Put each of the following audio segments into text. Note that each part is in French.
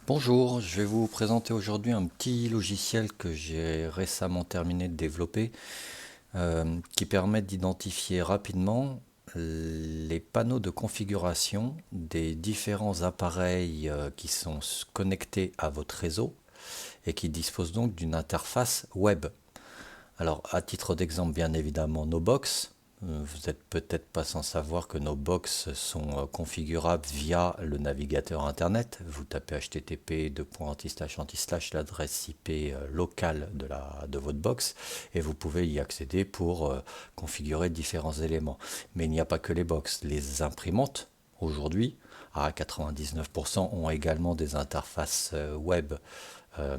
Bonjour, je vais vous présenter aujourd'hui un petit logiciel que j'ai récemment terminé de développer qui permet d'identifier rapidement les panneaux de configuration des différents appareils qui sont connectés à votre réseau et qui disposent donc d'une interface web. Alors, à titre d'exemple, bien évidemment, nos box. Vous n'êtes peut-être pas sans savoir que nos box sont configurables via le navigateur internet. Vous tapez http l'adresse IP locale de votre box et vous pouvez y accéder pour configurer différents éléments. Mais il n'y a pas que les box. Les imprimantes, aujourd'hui, à 99%, ont également des interfaces web euh,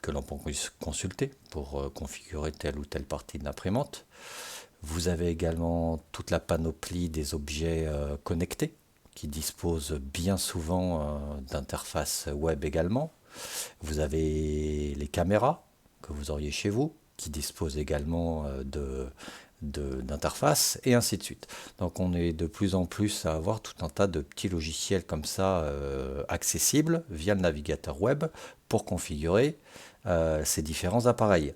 que l'on peut consulter pour configurer telle ou telle partie de l'imprimante. Vous avez également toute la panoplie des objets connectés qui disposent bien souvent d'interfaces web également. Vous avez les caméras que vous auriez chez vous qui disposent également d'interfaces et ainsi de suite. Donc on est de plus en plus à avoir tout un tas de petits logiciels comme ça accessibles via le navigateur web pour configurer ces différents appareils.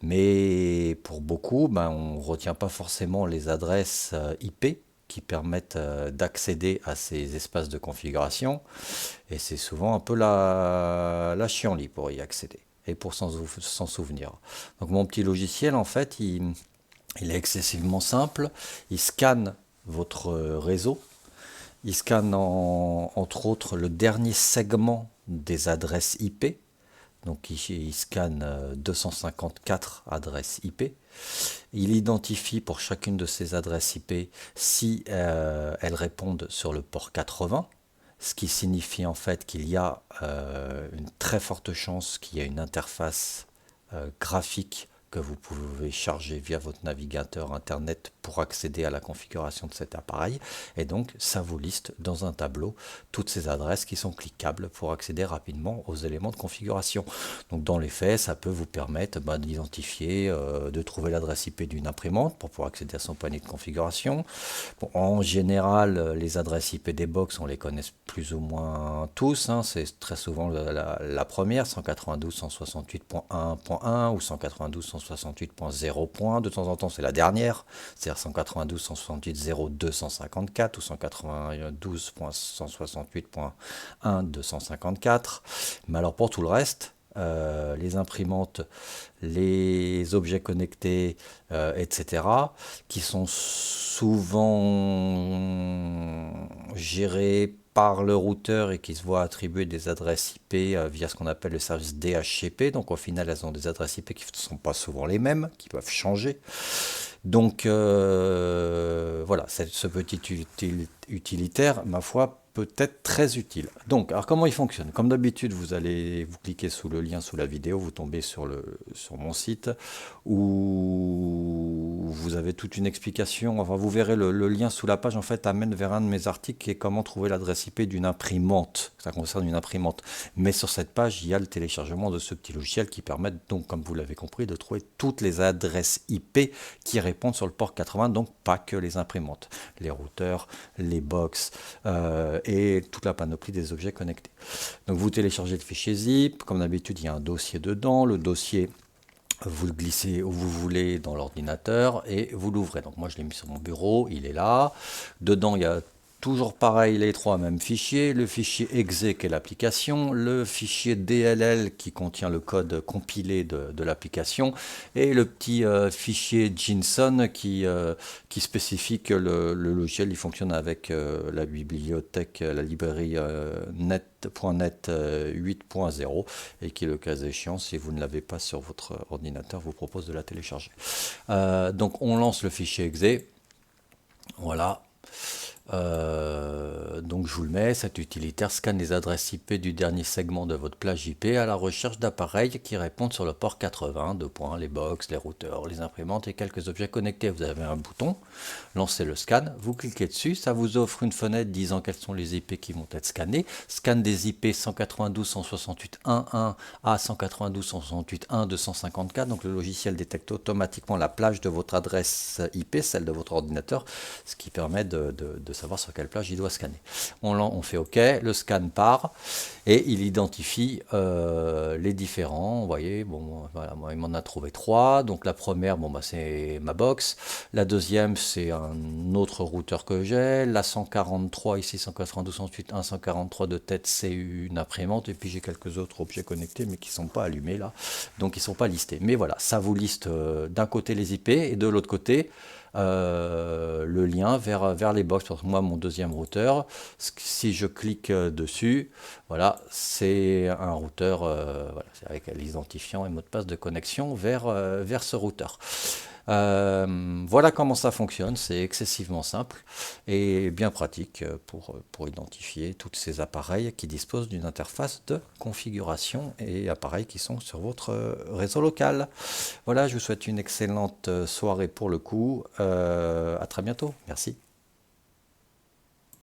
Mais pour beaucoup, on ne retient pas forcément les adresses IP qui permettent d'accéder à ces espaces de configuration. Et c'est souvent un peu la chienlit pour y accéder et pour s'en souvenir. Donc mon petit logiciel, en fait, il est excessivement simple. Il scanne votre réseau. Il scanne entre autres le dernier segment des adresses IP. Donc il scanne 254 adresses IP. Il identifie pour chacune de ces adresses IP si elles répondent sur le port 80, ce qui signifie en fait qu'il y a une très forte chance qu'il y ait une interface graphique que vous pouvez charger via votre navigateur internet pour accéder à la configuration de cet appareil. Et donc, ça vous liste dans un tableau toutes ces adresses qui sont cliquables pour accéder rapidement aux éléments de configuration. Donc, dans les faits, ça peut vous permettre d'identifier, de trouver l'adresse IP d'une imprimante pour pouvoir accéder à son panier de configuration. Bon, en général, les adresses IP des box, on les connaît plus ou moins tous. C'est très souvent la première, 192.168.1.1 ou 192.168.0. De temps en temps, c'est la dernière, c'est-à-dire 192.168.0.254 ou 192.168.1.254. Mais alors pour tout le reste, les imprimantes, les objets connectés, etc., qui sont souvent gérés par le routeur et qui se voient attribuer des adresses IP via ce qu'on appelle le service DHCP. Donc au final, elles ont des adresses IP qui ne sont pas souvent les mêmes, qui peuvent changer. Donc voilà, ce petit utilitaire, ma foi, peut être très utile. Donc, alors comment il fonctionne? Comme d'habitude, vous cliquez sous le lien sous la vidéo, vous tombez sur mon site où vous avez toute une explication. Enfin, vous verrez le lien sous la page en fait amène vers un de mes articles qui est comment trouver l'adresse IP d'une imprimante. Ça concerne une imprimante. Mais sur cette page, il y a le téléchargement de ce petit logiciel qui permet donc, comme vous l'avez compris, de trouver toutes les adresses IP qui répondent sur le port 80, donc pas que les imprimantes, les routeurs, les box et toute la panoplie des objets connectés. Donc vous téléchargez le fichier zip, comme d'habitude il y a un dossier dedans, le dossier vous le glissez où vous voulez dans l'ordinateur et vous l'ouvrez. Donc moi je l'ai mis sur mon bureau, il est là. Dedans il y a toujours pareil les trois mêmes fichiers, le fichier exe qui est l'application, le fichier DLL qui contient le code compilé de l'application et le petit fichier JSON qui spécifie que le logiciel il fonctionne avec la bibliothèque, la librairie .NET 8.0 et qui, le cas échéant, si vous ne l'avez pas sur votre ordinateur, vous propose de la télécharger. Donc on lance le fichier exe. Voilà. Donc je vous le mets, cet utilitaire scanne les adresses IP du dernier segment de votre plage IP à la recherche d'appareils qui répondent sur le port 80, les box, les routeurs, les imprimantes et quelques objets connectés. Vous avez un bouton, lancez le scan, vous cliquez dessus, ça vous offre une fenêtre disant quels sont les IP qui vont être scannés. Scan des IP 192.168.1.1 à 192.168.1.254, donc le logiciel détecte automatiquement la plage de votre adresse IP, celle de votre ordinateur, ce qui permet de savoir sur quelle plage il doit scanner. On fait OK, le scan part et il identifie les différents. Vous voyez, bon, voilà, moi, il m'en a trouvé 3. Donc la première, bon, bah, c'est ma box. La deuxième, c'est un autre routeur que j'ai. La 143, ici 192.168, 143 de tête, c'est une imprimante. Et puis j'ai quelques autres objets connectés, mais qui ne sont pas allumés là. Donc ils ne sont pas listés. Mais voilà, ça vous liste d'un côté les IP et de l'autre côté le lien vers les box. Parce que moi, mon deuxième routeur, si je clique dessus, voilà, c'est un routeur voilà, avec l'identifiant et mot de passe de connexion vers ce routeur. Voilà comment ça fonctionne, c'est excessivement simple et bien pratique pour identifier tous ces appareils qui disposent d'une interface de configuration et appareils qui sont sur votre réseau local. Voilà, je vous souhaite une excellente soirée pour le coup. À très bientôt. Merci.